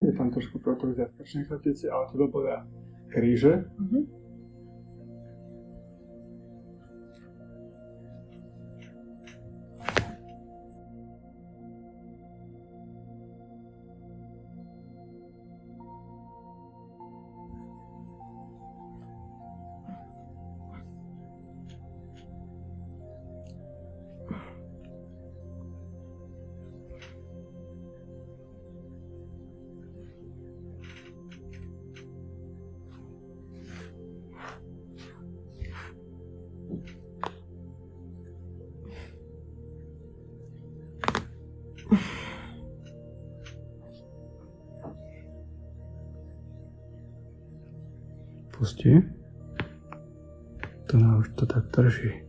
Je tam trošku protruzia v krčnej chrbtici, ale teba bolia kríže. Pusti. To nám už to tak drží.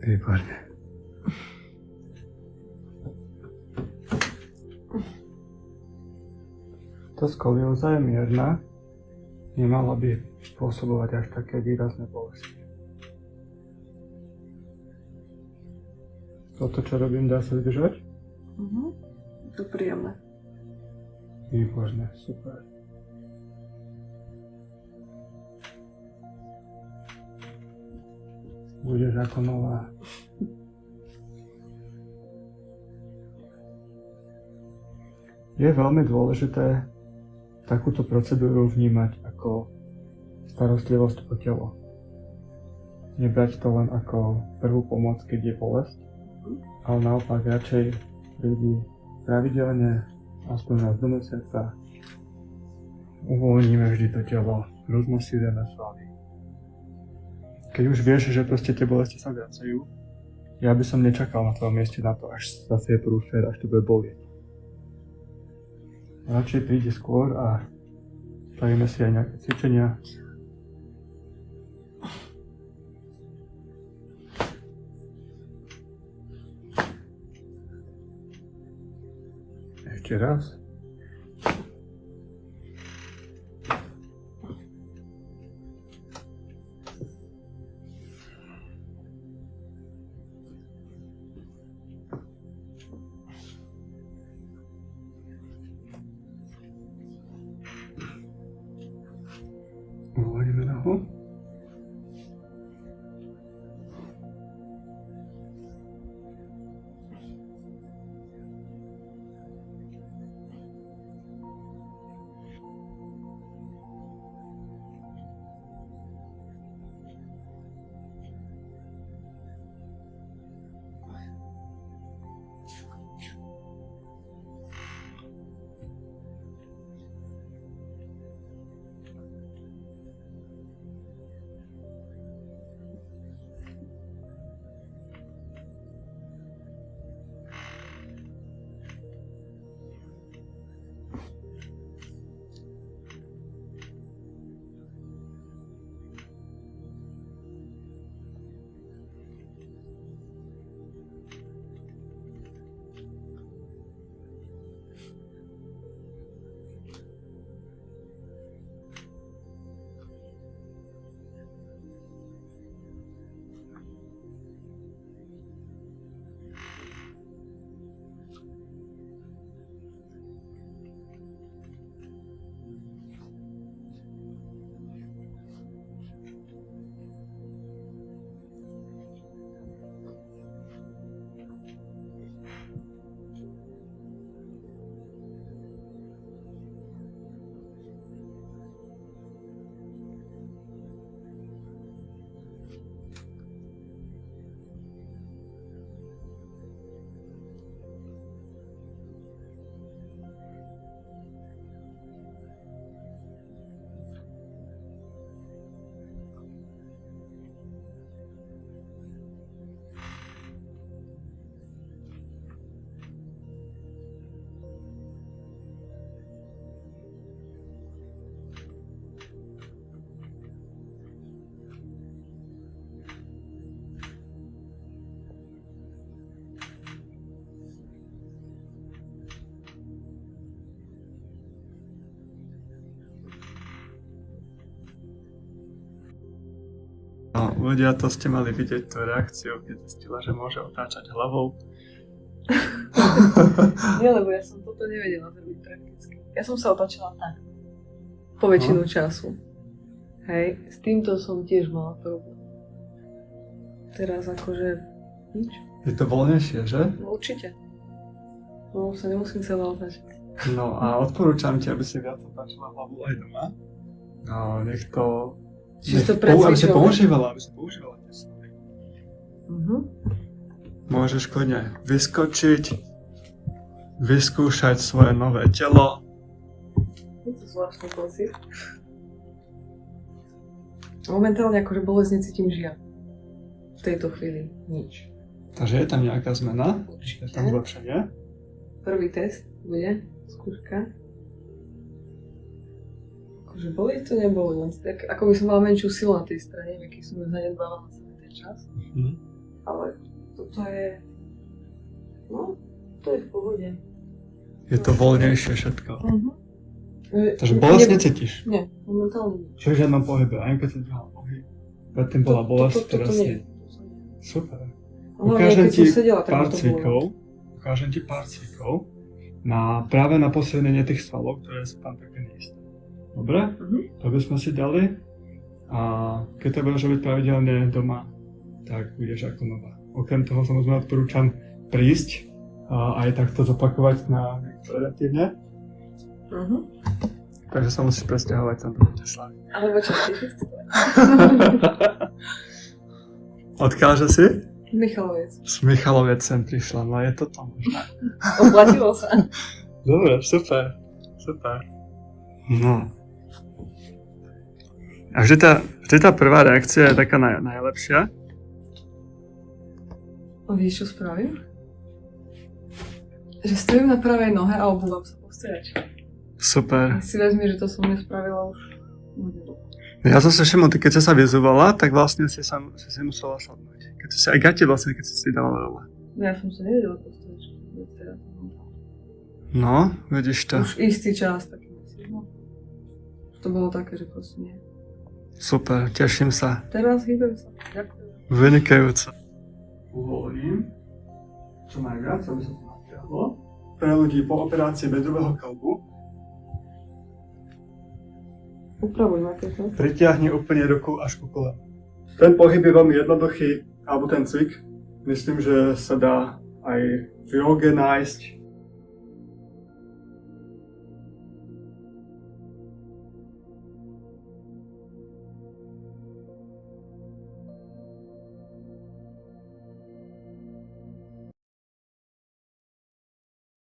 Výborne. Tá skolióza je mierna. Nemala by spôsobovať až také výrazné bolesti. Toto, čo robím, dá sa zdržať? To príjemné. Výborne, super. Budeš ako nová. Je veľmi dôležité takúto procedúru vnímať ako starostlivosť o telo. Nebrať to len ako prvú pomoc, keď je bolesť, ale naopak radšej ľudí pravidelne, aspoň raz do mesiaca, uvoľníme vždy to telo, rozmasírujeme svaly. Keď už vieš, že proste tie bolesti sa vracajú, ja by som nečakal na tvojom mieste na to, až zase je prúfer, až to bude bolieť. Radšej príde skôr a spravíme si aj nejaké cvičenia. Ešte raz. Uvoľníme nohu. ľudia, to ste mali vidieť tú reakciu, keď zistila, že môže otáčať hlavou. Nie, lebo ja som toto nevedela zrobiť prakticky. Ja som sa otáčala tak. Po väčšinu času. Hej, s týmto som tiež mala problém. Teraz akože nič. Je to voľnejšie, že? No určite. No sa nemusím celá otáčať. No a odporúčam ti, aby si viac otáčala hlavu aj doma. No, nech to... Čisto aby si precvičila. používala tie slovy. Mhm. Môžeš kľudne vyskočiť, vyskúšať svoje nové telo. Je to zvláštny pocit. Momentálne akože bolesť necítim žiadnu. V tejto chvíli nič. Takže je tam nejaká zmena? Určite. Je tam zlepšenie? Prvý test bude, skúška. Akože boli to nebolo, len tak, ako by som mala menšiu silu na tej strane, aký som ju zanedbávala celý ten čas. Mhm. Ale toto je, no, to je v pohode. Je to voľnejšie všetko. Mhm. Takže bolesť necítiš? Nie, momentálne nie. Čiže v žiadnom pohybe, aj keď si dvíhala pohyb. Predtým bola bolesť, teraz nie. nie. Super. Hlavne, Ukážem keď ti som sedela, tak ma pár to bolo. cvikov. Ukážem ti pár cvikov. Práve na posilnenie tých svalov, ktoré sú tam také neisté. Dobre? Mhm. To by sme si dali. A keď to budeš robiť pravidelne doma, tak budeš ako nová. Okrem toho samozrejme odporúčam prísť a aj takto zopakovať na relatívne. Mhm. Takže sa musíš presťahovať tam do Bratislavy. Alebo častejšie. Odkáže si? Michalovec. Z Michalovec sem prišla, no je to tam možné. Oplatilo sa. Dobre, super, super. No. A vždy tá prvá reakcia je taká najlepšia. A vieš, čo spravím? Že stojím na pravej nohe a obúvam sa po stoličke. Super. Si vezmi, že to som nespravila už hodne dlho. Ja som sa všimol, keď si sa vyzúvala, tak vlastne si si musela sadnúť. Keď si aj gate vlastne, keď si dávala dole. No ja som sa nevedela po stoličke. No, vidíš to. Už istý čas taký myslím. No. To bolo také, že proste nie. Super, teším sa. Teraz hýbem sa. Ďakujem. Vynikajúco. Uvoľním čo najviac, aby sa to natiahlo. Pre ľudí po operácii bedrového kĺbu Upravuj ma keď. pritiahni úplne ruku až ku kolenu. Ten pohyb je veľmi jednoduchý, alebo ten cvik. Myslím, že sa dá aj v joge nájsť